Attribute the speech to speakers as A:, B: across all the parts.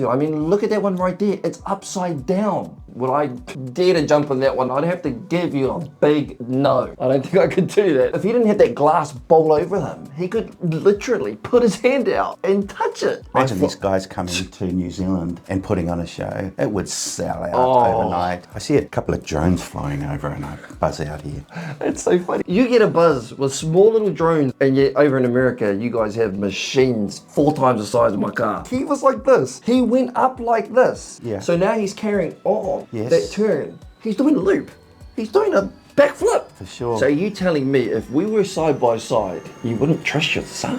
A: I mean, look at that one right there. It's upside down. Would I dare to jump on that one? I'd have to give you a big no. I don't think I could do that. If he didn't have that glass bowl over him, he could literally put his hand out and touch it.
B: Imagine these guys coming to New Zealand and putting on a show. It would sell out overnight. I see a couple of drones flying over and I buzz out here.
A: It's so funny. You get a buzz with small little drones, and yet over in America, you guys have machines 4 times the size of my car. He was like this. He went up like this.
B: Yeah.
A: So now he's carrying on
B: Yes.
A: that turn. He's doing a loop. He's doing a backflip.
B: For sure.
A: So you telling me if we were side by side, you wouldn't trust your son?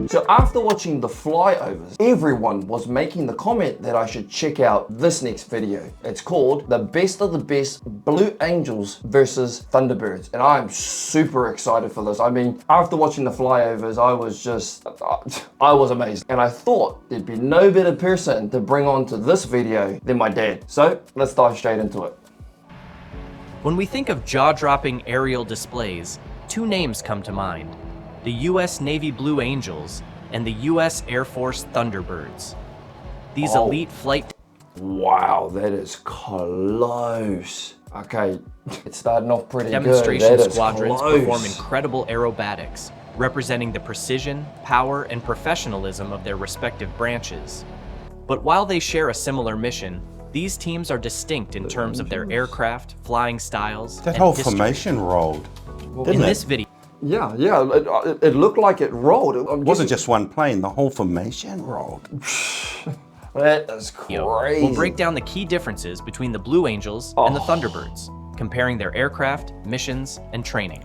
A: So after watching the flyovers, everyone was making the comment that I should check out this next video. It's called The Best of the Best Blue Angels versus Thunderbirds. And I'm super excited for this. I mean, after watching the flyovers, I was amazed. And I thought there'd be no better person to bring on to this video than my dad. So let's dive straight into it.
C: When we think of jaw-dropping aerial displays, 2 names come to mind: the US Navy Blue Angels and the US Air Force Thunderbirds. These elite flight...
A: Wow, that is close. Okay, it's starting off pretty
C: demonstration
A: good.
C: squadrons perform incredible aerobatics, representing the precision, power, and professionalism of their respective branches. But while they share a similar mission, these teams are distinct in terms of their aircraft, flying styles,
B: That
C: and
B: whole
C: history.
B: formation rolled,
C: In
B: didn't
C: this
B: it?
C: video,
A: Yeah, it looked like it rolled.
B: It wasn't just one plane, the whole formation rolled.
A: That is crazy.
C: we'll break down the key differences between the Blue Angels and the Thunderbirds, comparing their aircraft, missions, and training.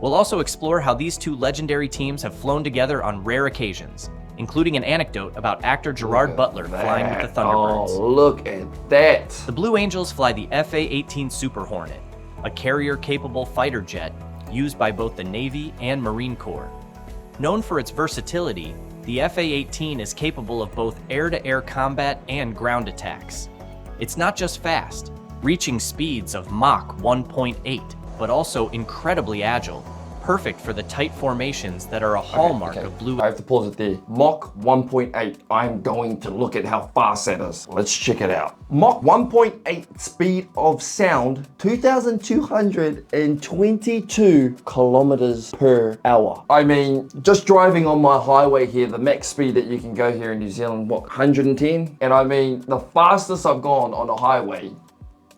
C: We'll also explore how these 2 legendary teams have flown together on rare occasions, including an anecdote about actor Gerard Butler flying with the Thunderbirds.
A: Oh, look at that.
C: The Blue Angels fly the FA-18 Super Hornet, a carrier-capable fighter jet used by both the Navy and Marine Corps. Known for its versatility, the FA-18 is capable of both air-to-air combat and ground attacks. It's not just fast, reaching speeds of Mach 1.8, but also incredibly agile, perfect for the tight formations that are a hallmark of Blue.
A: I have to pause it there. Mach 1.8. I'm going to look at how fast that is. Let's check it out. Mach 1.8 speed of sound, 2,222 kilometers per hour. I mean, just driving on my highway here, the max speed that you can go here in New Zealand, what, 110? And I mean, the fastest I've gone on a highway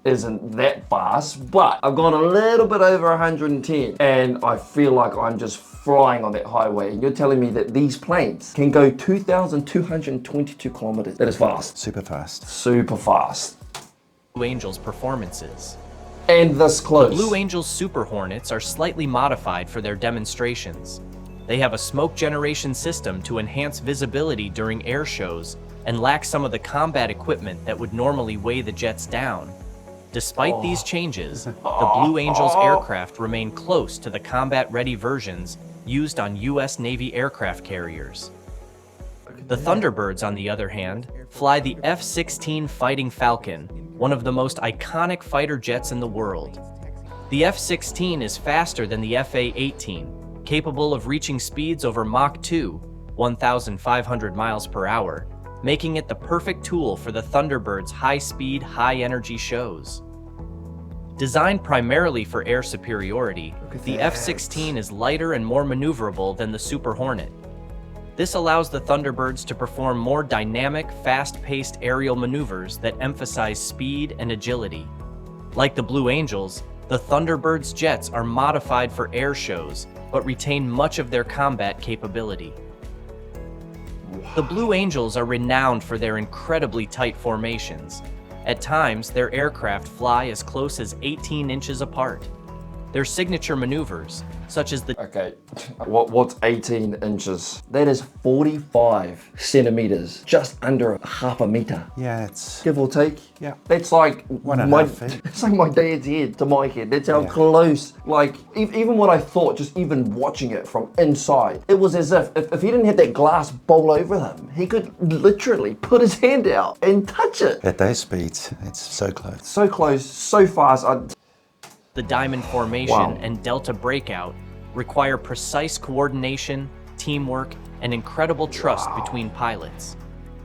A: isn't that fast, but I've gone a little bit over 110 and I feel like I'm just flying on that highway. And you're telling me that these planes can go 2,222 kilometers. That is fast.
B: Super fast.
A: Super fast.
C: Blue Angels performances.
A: And this close.
C: Blue Angels Super Hornets are slightly modified for their demonstrations. They have a smoke generation system to enhance visibility during air shows and lack some of the combat equipment that would normally weigh the jets down. Despite these changes, the Blue Angels aircraft remain close to the combat-ready versions used on US Navy aircraft carriers. The Thunderbirds, on the other hand, fly the F-16 Fighting Falcon, one of the most iconic fighter jets in the world. The F-16 is faster than the FA-18, capable of reaching speeds over Mach 2, 1,500 miles per hour, making it the perfect tool for the Thunderbirds' high-speed, high-energy shows. Designed primarily for air superiority, the F-16 is lighter and more maneuverable than the Super Hornet. This allows the Thunderbirds to perform more dynamic, fast-paced aerial maneuvers that emphasize speed and agility. Like the Blue Angels, the Thunderbirds' jets are modified for air shows, but retain much of their combat capability. The Blue Angels are renowned for their incredibly tight formations. At times, their aircraft fly as close as 18 inches apart. Their signature maneuvers, such as the
A: Okay, what's 18 inches? That is 45 centimeters, just under half a meter.
B: Yeah, it's
A: Give or take.
B: Yeah.
A: That's like
B: 1.5 feet.
A: It's like my dad's head to my head. That's how
B: Yeah.
A: close. Like even what I thought, just even watching it from inside, it was as if he didn't have that glass bowl over him, he could literally put his hand out and touch it.
B: at those speeds. It's so close.
A: So close, so fast.
C: the diamond formation
A: Wow.
C: and delta breakout require precise coordination, teamwork, and incredible trust between pilots.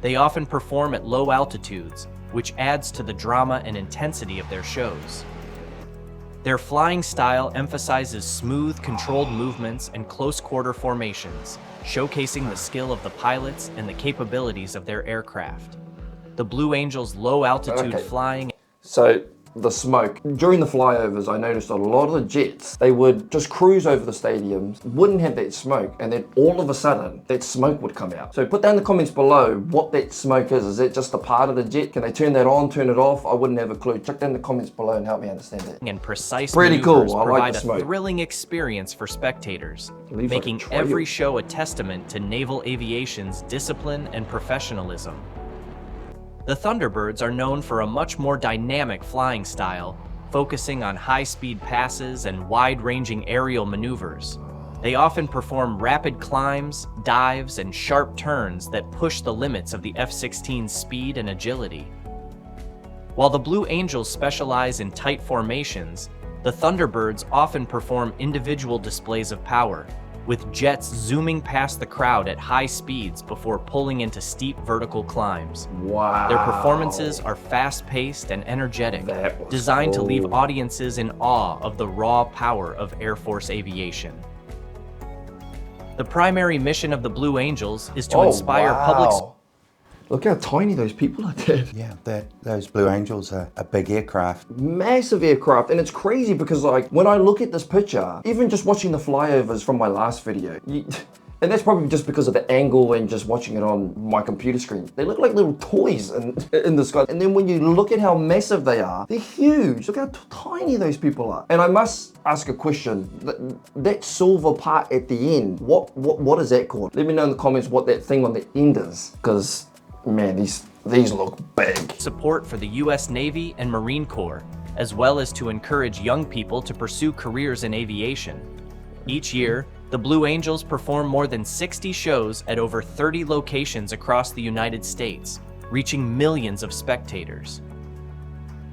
C: They often perform at low altitudes, which adds to the drama and intensity of their shows. Their flying style emphasizes smooth, controlled movements and close-quarter formations, showcasing the skill of the pilots and the capabilities of their aircraft. The Blue Angels' low-altitude
A: Okay.
C: flying
A: So the smoke. During the flyovers, I noticed a lot of the jets, they would just cruise over the stadiums, wouldn't have that smoke, and then all of a sudden, that smoke would come out. So put down in the comments below what that smoke is. Is it just a part of the jet? Can they turn that on, turn it off? I wouldn't have a clue. Check down in the comments below and help me understand that.
C: and precise
A: Pretty cool.
C: maneuvers
A: I like
C: provide
A: the
C: a
A: smoke.
C: thrilling experience for spectators,
A: Leaves like a
C: making
A: trail.
C: every show a testament to naval aviation's discipline and professionalism. The Thunderbirds are known for a much more dynamic flying style, focusing on high-speed passes and wide-ranging aerial maneuvers. They often perform rapid climbs, dives, and sharp turns that push the limits of the F-16's speed and agility. While the Blue Angels specialize in tight formations, the Thunderbirds often perform individual displays of power, with jets zooming past the crowd at high speeds before pulling into steep vertical climbs.
A: Wow.
C: Their performances are fast-paced and energetic,
A: That was
C: designed to leave
A: cool.
C: audiences in awe of the raw power of Air Force aviation. The primary mission of the Blue Angels is to inspire public.
A: Look how tiny those people are there.
B: Yeah, those Blue Angels are a big aircraft.
A: Massive aircraft, and it's crazy because like when I look at this picture, even just watching the flyovers from my last video, and that's probably just because of the angle and just watching it on my computer screen, they look like little toys in the sky. And then when you look at how massive they are, they're huge. Look how tiny those people are. And I must ask a question. That silver part at the end, what is that called? Let me know in the comments what that thing on the end is, because man, these look big.
C: Support for the U.S. Navy and Marine Corps, as well as to encourage young people to pursue careers in aviation. Each year, the Blue Angels perform more than 60 shows at over 30 locations across the United States, reaching millions of spectators.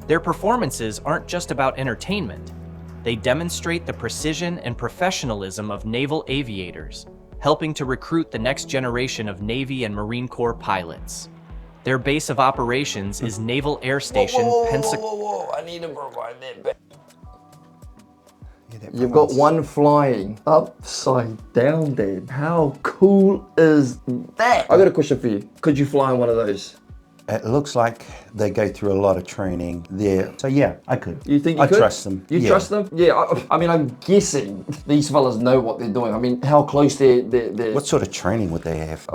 C: Their performances aren't just about entertainment. They demonstrate the precision and professionalism of naval aviators, helping to recruit the next generation of Navy and Marine Corps pilots. Their base of operations is Naval Air Station Pensacola.
A: Whoa, I need to provide that back.
B: Yeah, that
A: You've got
B: provides-
A: one flying upside down, Dad. How cool is that? I got a question for you. Could you fly in one of those?
B: It looks like they go through a lot of training there. So yeah, I could.
A: You think you
B: I
A: could?
B: trust them.
A: You
B: Yeah.
A: trust them? Yeah, I mean, I'm guessing these fellas know what they're doing. I mean, how close they're
B: What sort of training would they have?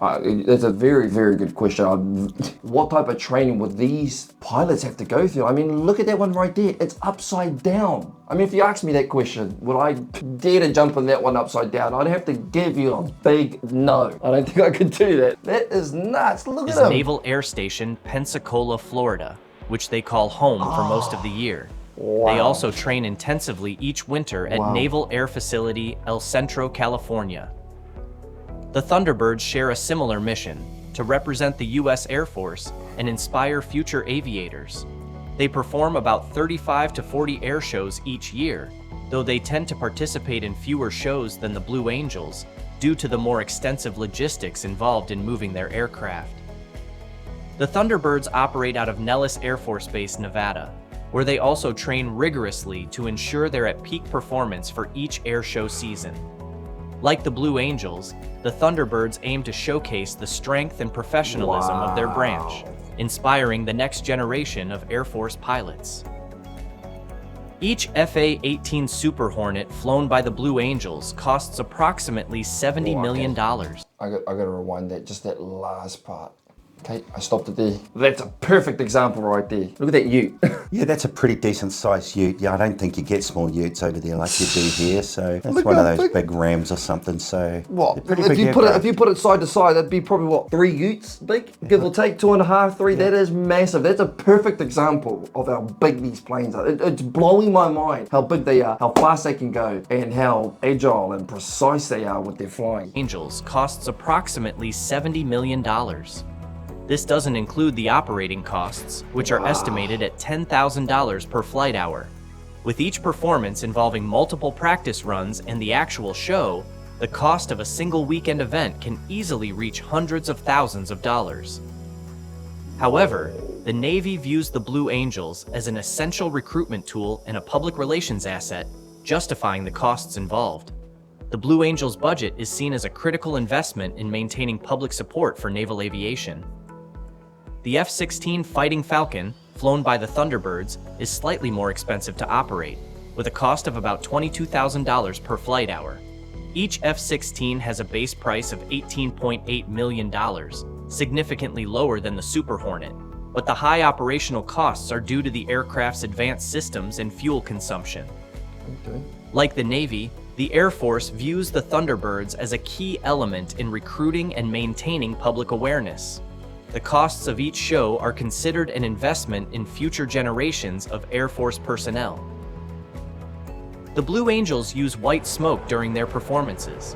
A: That's a very, very good question. What type of training would these pilots have to go through? I mean, look at that one right there. It's upside down. I mean, if you asked me that question, would I dare to jump in that one upside down? I'd have to give you a big no. I don't think I could do that. That is nuts. Look
C: is
A: at them.
C: Naval Air Station Pensacola, Florida, which they call home for most of the year. They also train intensively each winter at Naval Air Facility El Centro, California. The Thunderbirds share a similar mission, to represent the U.S. Air Force and inspire future aviators. They perform about 35 to 40 air shows each year, though they tend to participate in fewer shows than the Blue Angels due to the more extensive logistics involved in moving their aircraft. The Thunderbirds operate out of Nellis Air Force Base, Nevada, where they also train rigorously to ensure they're at peak performance for each air show season. Like the Blue Angels, the Thunderbirds aim to showcase the strength and professionalism of their branch, inspiring the next generation of Air Force pilots. Each FA-18 Super Hornet flown by the Blue Angels costs approximately $70 million.
A: I got to rewind that, just that last part. Okay, I stopped it there. That's a perfect example right there. Look at that ute.
B: Yeah, that's a pretty decent sized ute. Yeah, I don't think you get small utes over there like you do here. So that's one of those big rams or something. So
A: What?
B: they're pretty
A: If
B: big
A: you put it,
B: aircraft.
A: if you put it side to side, that'd be probably what, 3 utes big, give or take, 2.5, 3. That is massive. That's a perfect example of how big these planes are. It's blowing my mind how big they are, how fast they can go, and how agile and precise they are with their flying.
C: Angels costs approximately $70 million. This doesn't include the operating costs, which are estimated at $10,000 per flight hour. With each performance involving multiple practice runs and the actual show, the cost of a single weekend event can easily reach hundreds of thousands of dollars. However, the Navy views the Blue Angels as an essential recruitment tool and a public relations asset, justifying the costs involved. The Blue Angels budget is seen as a critical investment in maintaining public support for naval aviation. The F-16 Fighting Falcon, flown by the Thunderbirds, is slightly more expensive to operate, with a cost of about $22,000 per flight hour. Each F-16 has a base price of $18.8 million, significantly lower than the Super Hornet, but the high operational costs are due to the aircraft's advanced systems and fuel consumption.
A: Okay.
C: Like the Navy, the Air Force views the Thunderbirds as a key element in recruiting and maintaining public awareness. The costs of each show are considered an investment in future generations of Air Force personnel. The Blue Angels use white smoke during their performances.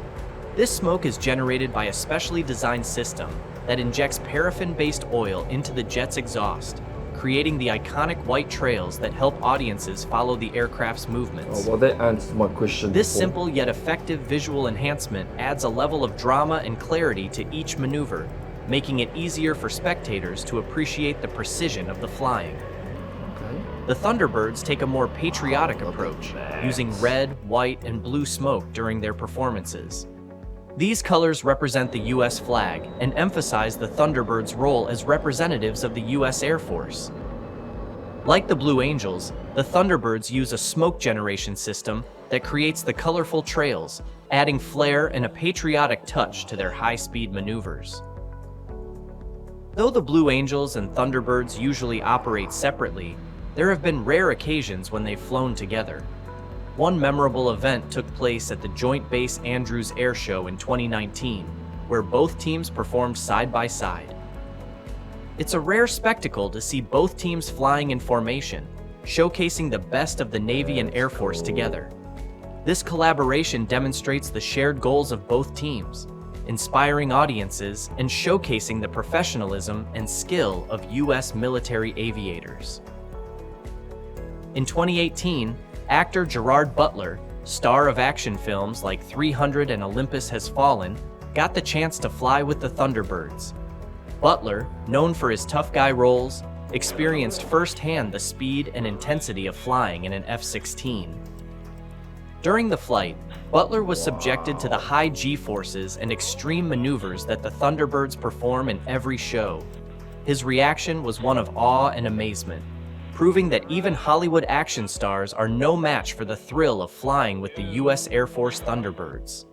C: This smoke is generated by a specially designed system that injects paraffin-based oil into the jet's exhaust, creating the iconic white trails that help audiences follow the aircraft's movements.
A: Oh, well, that answers my question.
C: This
A: before.
C: simple yet effective visual enhancement adds a level of drama and clarity to each maneuver, making it easier for spectators to appreciate the precision of the flying.
A: Okay.
C: The Thunderbirds take a more patriotic approach, using red, white, and blue smoke during their performances. These colors represent the U.S. flag and emphasize the Thunderbirds' role as representatives of the U.S. Air Force. Like the Blue Angels, the Thunderbirds use a smoke generation system that creates the colorful trails, adding flair and a patriotic touch to their high-speed maneuvers. Though the Blue Angels and Thunderbirds usually operate separately, there have been rare occasions when they've flown together. One memorable event took place at the Joint Base Andrews Air Show in 2019, where both teams performed side by side. It's a rare spectacle to see both teams flying in formation, showcasing the best of the Navy and Air Force together. This collaboration demonstrates the shared goals of both teams, inspiring audiences and showcasing the professionalism and skill of U.S. military aviators. In 2018, actor Gerard Butler, star of action films like 300 and Olympus Has Fallen, got the chance to fly with the Thunderbirds. Butler, known for his tough guy roles, experienced firsthand the speed and intensity of flying in an F-16. During the flight, Butler was subjected to the high G-forces and extreme maneuvers that the Thunderbirds perform in every show. His reaction was one of awe and amazement, proving that even Hollywood action stars are no match for the thrill of flying with the U.S. Air Force Thunderbirds.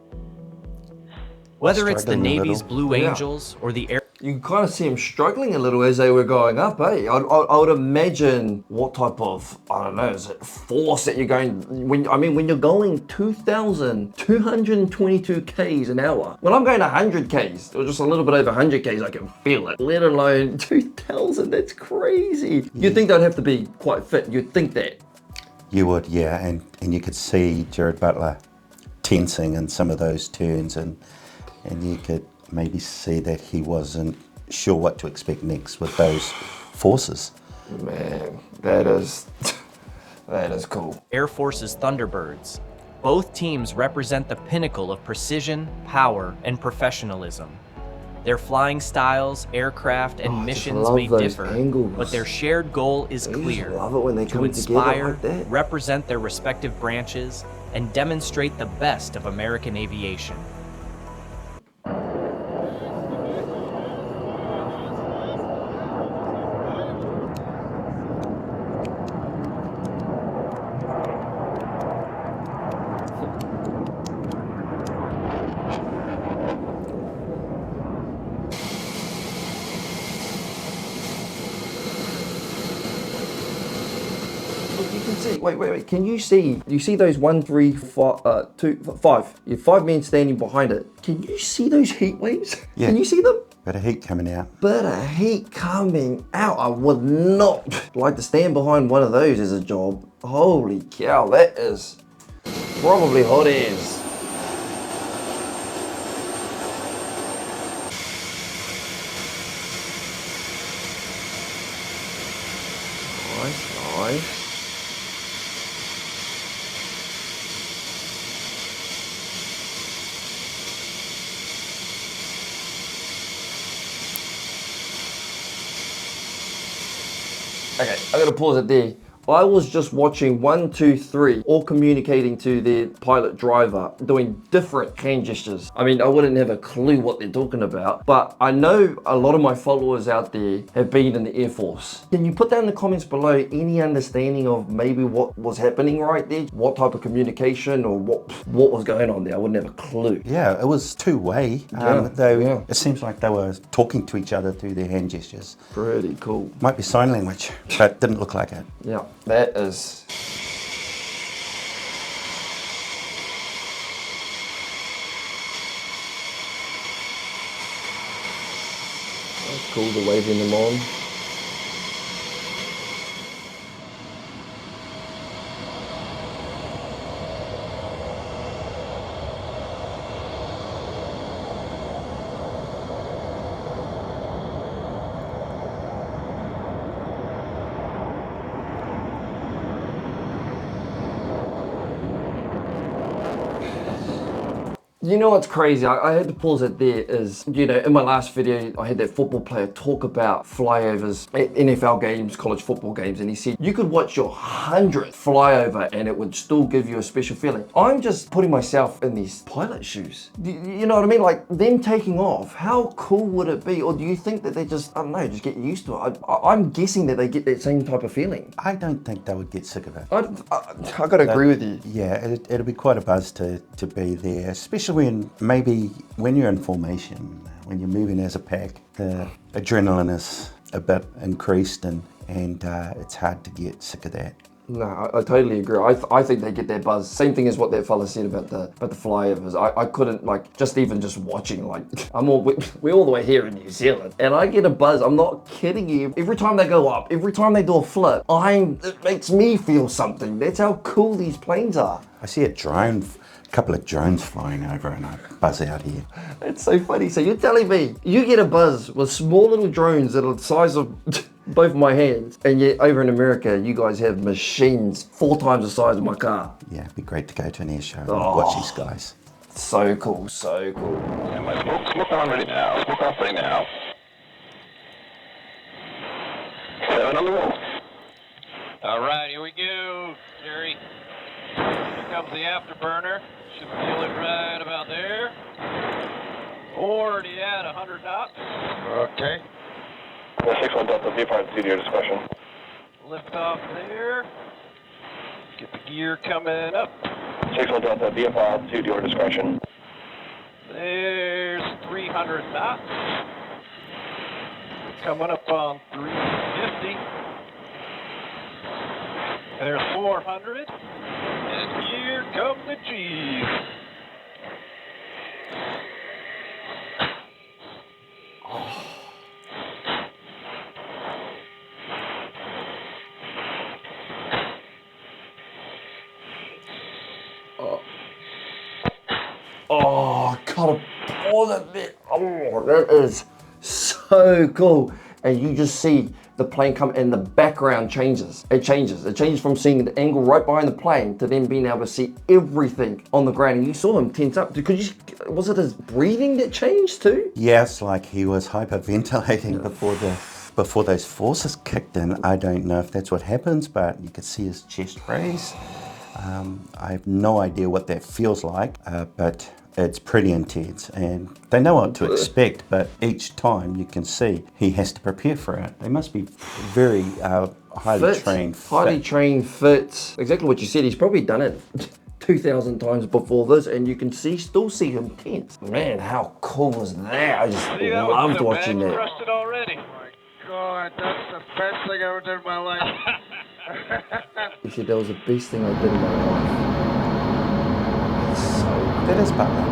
C: Whether it's the
B: Struggling a
C: Navy's
B: little.
C: Blue
A: Yeah.
C: Angels or the Air
A: You can kind of see them struggling a little as they were going up, eh? I would imagine what type of, I don't know, is it force that you're going, when you're going 2,222 Ks an hour. When I'm going 100 Ks, or just a little bit over 100 Ks, I can feel it, let alone 2,000, that's crazy. You'd think they'd have to be quite fit, you'd think that.
B: You would, yeah, and you could see Gerard Butler tensing in some of those turns, and you could maybe see that he wasn't sure what to expect next with those forces.
A: Man, that is cool.
C: Air Force's Thunderbirds. Both teams represent the pinnacle of precision, power, and professionalism. Their flying styles, aircraft, and
A: I just
C: missions
A: love
C: may
A: those
C: differ,
A: angles.
C: but their shared goal is
A: I just
C: clear:
A: love it when they
C: to
A: come together
C: inspire,
A: like that.
C: represent their respective branches, and demonstrate the best of American aviation.
A: Look, you can see. Wait. Can you see? You see those 1, 3, 4, 2, 5? You have 5 men standing behind it. Can you see those heat waves?
B: Yeah.
A: Can you see them?
B: Bit of heat coming out.
A: Bit of heat coming out. I would not like to stand behind one of those as a job. Holy cow, that is probably hot as. Nice. Okay, I gotta pause it there. I was just watching 1, 2, 3, all communicating to their pilot driver, doing different hand gestures. I mean, I wouldn't have a clue what they're talking about, but I know a lot of my followers out there have been in the Air Force. Can you put down in the comments below any understanding of maybe what was happening right there? What type of communication or what was going on there? I wouldn't have a clue.
B: Yeah, it was two-way, though it seems like they were talking to each other through their hand gestures.
A: Pretty cool.
B: Might be sign language, but didn't look like it.
A: Yeah, that is... That's cool, the waving them on. You know what's crazy? I had to pause it there is, you know, in my last video, I had that football player talk about flyovers at NFL games, college football games, and he said you could watch your 100th flyover and it would still give you a special feeling. I'm just putting myself in these pilot shoes. You know what I mean? Like them taking off, how cool would it be? Or do you think that they just, I don't know, just get used to it? I'm guessing that they get that same type of feeling.
B: I don't think they would get sick of it.
A: I gotta agree with you.
B: Yeah, it'll be quite a buzz to be there, especially when you're in formation, when you're moving as a pack, the adrenaline is a bit increased and it's hard to get sick of that.
A: No, I totally agree. I think they get their buzz. Same thing as what that fella said about the flyovers. I couldn't, like, just watching, like, we're all the way here in New Zealand and I get a buzz. I'm not kidding you. Every time they go up, every time they do a flip, it makes me feel something. That's how cool these planes are.
B: I see a couple of drones flying over and I buzz out here.
A: It's so funny. So you're telling me you get a buzz with small little drones that are the size of both my hands, and yet over in America you guys have machines 4 times the size of my car.
B: Yeah, it'd be great to go to an air show and watch these guys.
A: So cool, so cool.
D: And my smoke on ready now. Smoke off ready now. 7 on the roll.
E: All right, here we go, Jerry. Here comes the afterburner. Should feel it right about there. Already at 100 knots.
D: Okay. 61 Delta, V5 to your discretion.
E: Lift off there. Get the gear coming up.
D: 61 Delta, VFR to your discretion.
E: There's 300 knots. Coming up on 350. There's 400. And here come the G's.
A: Oh, gotta pause it there. Oh, that is so cool. And you just see the plane come and the background changes. It changes from seeing the angle right behind the plane to then being able to see everything on the ground. And you saw him tense up. Was it his breathing that changed too?
B: Yes, like he was hyperventilating before those forces kicked in. I don't know if that's what happens, but you could see his chest raise. I have no idea what that feels like, but it's pretty intense and they know what to expect, but each time you can see he has to prepare for it. They must be very highly trained.
A: Highly trained, fit. Exactly what you said. He's probably done it 2,000 times before this and you can still see him tense. Man, how cool was that? I just loved watching that.
E: Trusted already.
F: God, that's the best thing I ever did in my life.
A: He said that was the best thing I did in my life. It's so good.
B: That is Butler.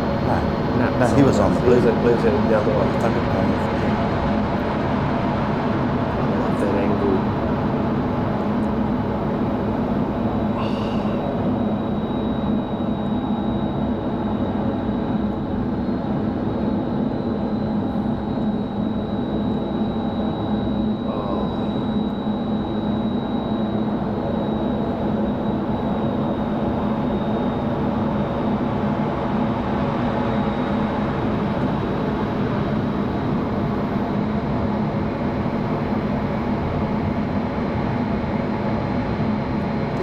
B: No, he was on the
A: He was
B: blue.
A: at the other one.
B: Thunderbirds.
A: I love that angle.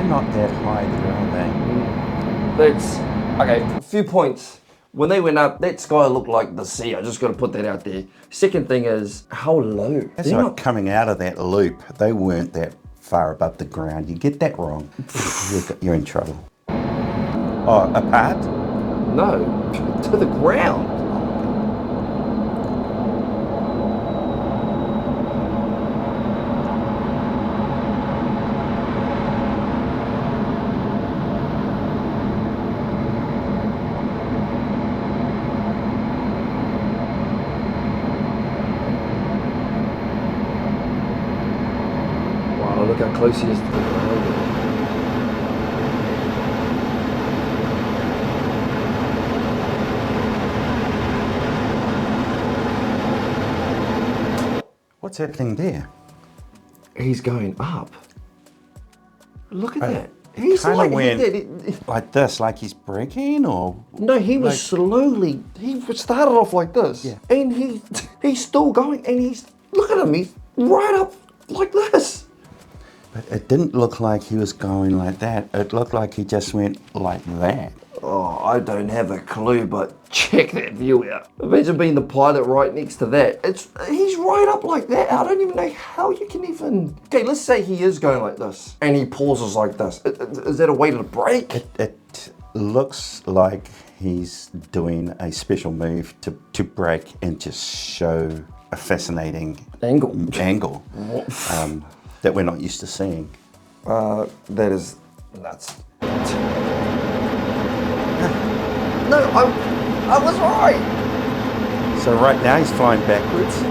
B: Not that high there, are they?
A: That's okay. A few points. When they went up, that sky looked like the sea. I just got to put that out there. Second thing is how low.
B: That's
A: They're
B: like
A: not-
B: coming out of that loop. They weren't that far above the ground. You get that wrong, you're in trouble. Oh, apart?
A: No, to the ground. Wow, look how close he is to the ground.
B: What's happening there?
A: He's going up. Look at
B: I
A: that. He's
B: kinda
A: like,
B: went- Like this, like he's braking, or
A: no, he was
B: like-
A: slowly. He started off like this,
B: Yeah.
A: and he's still going, and look at him. He's right up like this.
B: But it didn't look like he was going like that. It looked like he just went like that.
A: Oh, I don't have a clue, but check that view out. Imagine being the pilot right next to that. He's right up like that. I don't even know how you can even. Okay, let's say he is going like this, and he pauses like this. Is that a way to brake?
B: It looks like he's doing a special move to brake and just show a fascinating
A: Angle.
B: that we're not used to seeing.
A: That is nuts. No, I was right.
B: So right now he's flying backwards.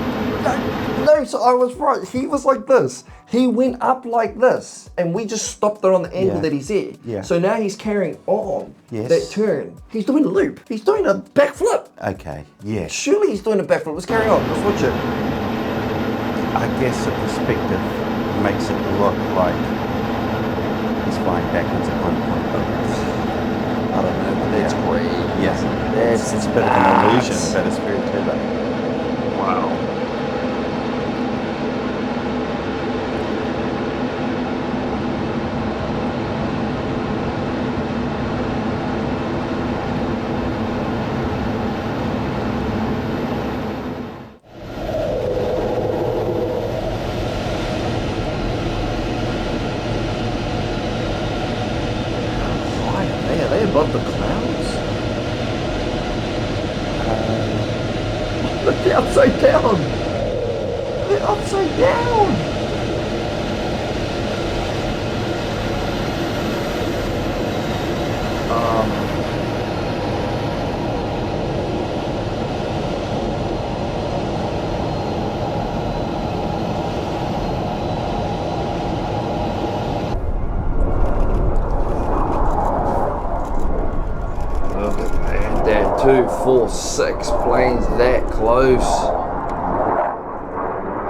A: No, so I was right. He was like this. He went up like this, and we just stopped it on the angle
B: Yeah.
A: that he's at.
B: Yeah.
A: So now he's carrying on
B: Yes.
A: that turn. He's doing a loop. He's doing a backflip.
B: Okay, yes.
A: Surely he's doing a backflip. Let's carry on. Let's watch it.
B: I guess the perspective makes it look like he's flying backwards at one point.
A: I don't know, but that's great.
B: Yes, it's a bit of an illusion, but it's very clever.
A: Wow. Are they above the clouds? Look, they're upside down. They're upside down. Look at that. They're 2, 4, 6 planes that close.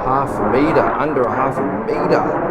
A: Half a meter, under a half a meter.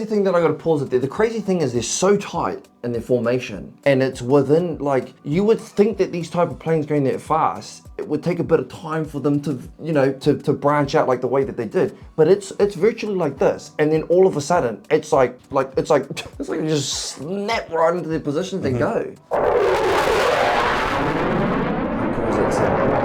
A: crazy thing that I gotta pause it there. The crazy thing is they're so tight in their formation, and it's within, like, you would think that these type of planes going that fast, it would take a bit of time for them to, you know, to branch out like the way that they did. But it's virtually like this, and then all of a sudden, it's like you just snap right into their positions and go. How cool is that sound?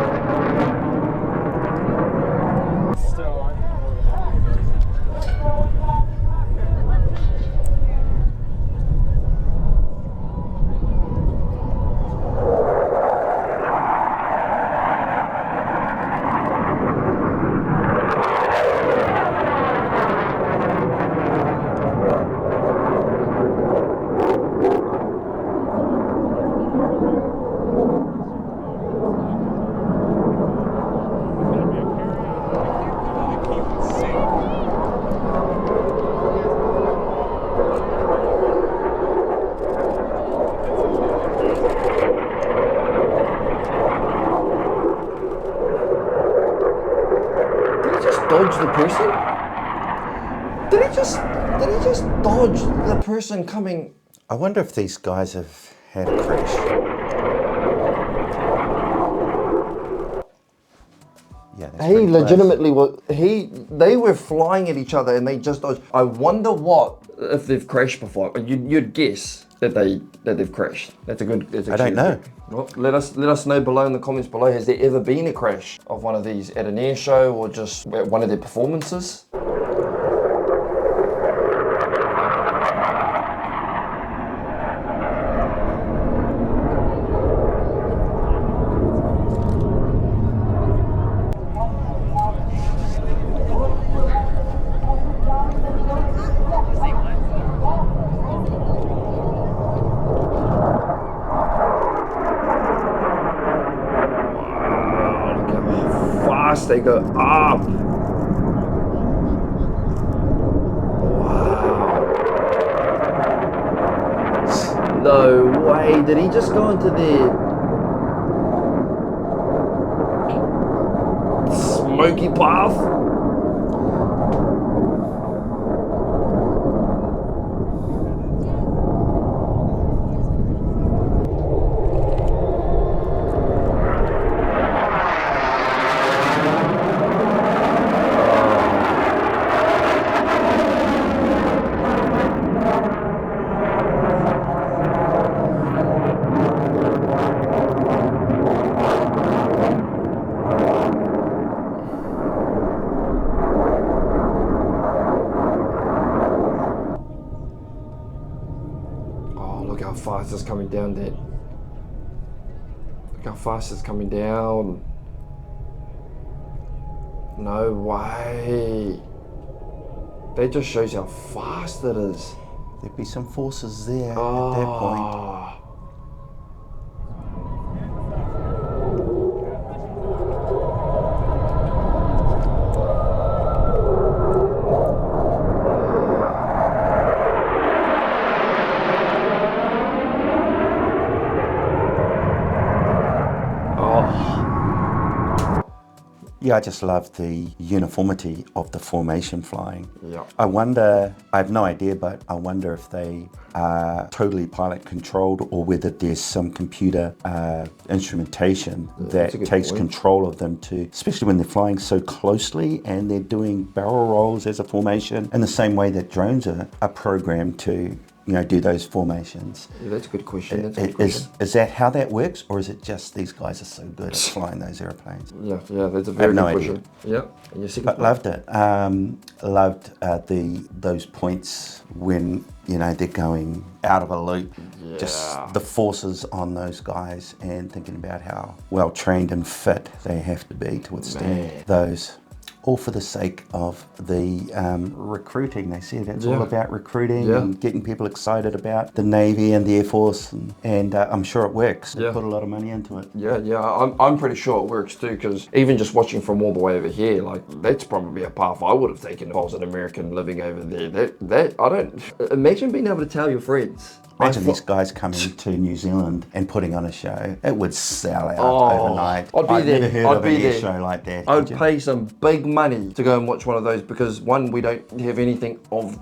A: Dodge the person? Did he just dodge the person coming?
B: I wonder if these guys have had a crash. Yeah, that's
A: He
B: pretty close.
A: legitimately was. They were flying at each other and they just dodged. I wonder what if they've crashed before. You'd guess that they've crashed. That's a good.
B: I don't know.
A: Well, let us know below in the comments below. Has there ever been a crash of one of these at an air show or just at one of their performances? They go up. Wow. No way. Did he just go into the smoky path? Look how fast it's coming down, Dad. Look how fast it's coming down. No way. That just shows how fast it is.
B: There'd be some forces there at that point. Yeah, I just love the uniformity of the formation flying.
A: Yeah.
B: I wonder, I have no idea, but I wonder if they are totally pilot controlled or whether there's some computer instrumentation that takes control of them to, especially when they're flying so closely and they're doing barrel rolls as a formation in the same way that drones are programmed to, you know, do those formations.
A: Yeah, that's a good question. That's a good question.
B: Is that how that works, or is it just these guys are so good at flying those airplanes?
A: Yeah, that's a very good question.
B: Idea.
A: Yeah, and your second
B: But loved it. Loved those points when, you know, they're going out of a loop.
A: Yeah.
B: Just the forces on those guys, and thinking about how well trained and fit they have to be to withstand those. All for the sake of the recruiting. They said it's all about recruiting and getting people excited about the Navy and the Air Force, and I'm sure it works. They put a lot of money into it.
A: Yeah, I'm pretty sure it works too, because even just watching from all the way over here, like, that's probably a path I would have taken if I was an American living over there. That I don't imagine being able to tell your friends
B: Imagine these guys coming to New Zealand and putting on a show. It would sell out overnight.
A: I'd be
B: I've
A: there.
B: never heard
A: I'd
B: of
A: be
B: an air
A: there.
B: show like that.
A: I would
B: did you?
A: pay some big money to go and watch one of those because one, we don't have anything of,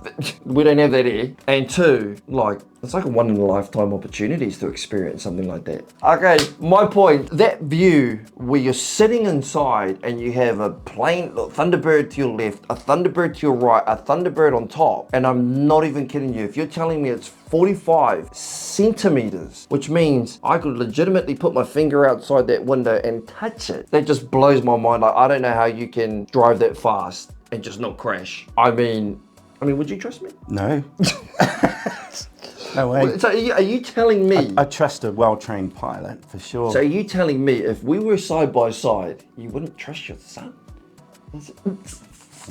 A: we don't have that air, and two, like, it's like a one in a lifetime opportunities to experience something like that. Okay, my point, that view where you're sitting inside and you have a plane, a Thunderbird to your left, a Thunderbird to your right, a Thunderbird on top, and I'm not even kidding you, if you're telling me it's 45 centimeters, which means I could legitimately put my finger outside that window and touch it, that just blows my mind. Like, I don't know how you can drive that fast and just not crash. I mean, would you trust me?
B: No. No way.
A: So are you telling me?
B: I trust a well-trained pilot for sure.
A: So are you telling me if we were side by side, you wouldn't trust your son?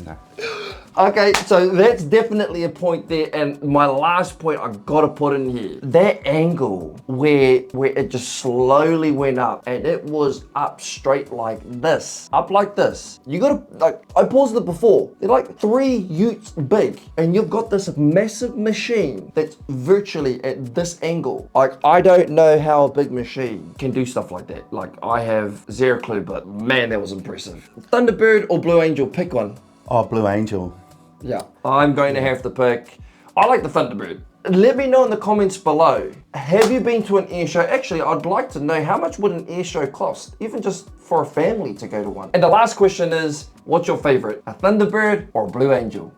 B: No.
A: Okay, so that's definitely a point there. And my last point I gotta put in here, that angle where it just slowly went up and it was up straight like this, up like this. You gotta, like, I paused it before. They're like 3 utes big and you've got this massive machine that's virtually at this angle. Like, I don't know how a big machine can do stuff like that. Like, I have zero clue, but man, that was impressive. Thunderbird or Blue Angel, pick one.
B: Oh, Blue Angel.
A: Yeah, I'm going to have to pick. I like the Thunderbird. Let me know in the comments below. Have you been to an air show? Actually, I'd like to know how much would an air show cost, even just for a family to go to one. And the last question is, what's your favorite, a Thunderbird or a Blue Angel?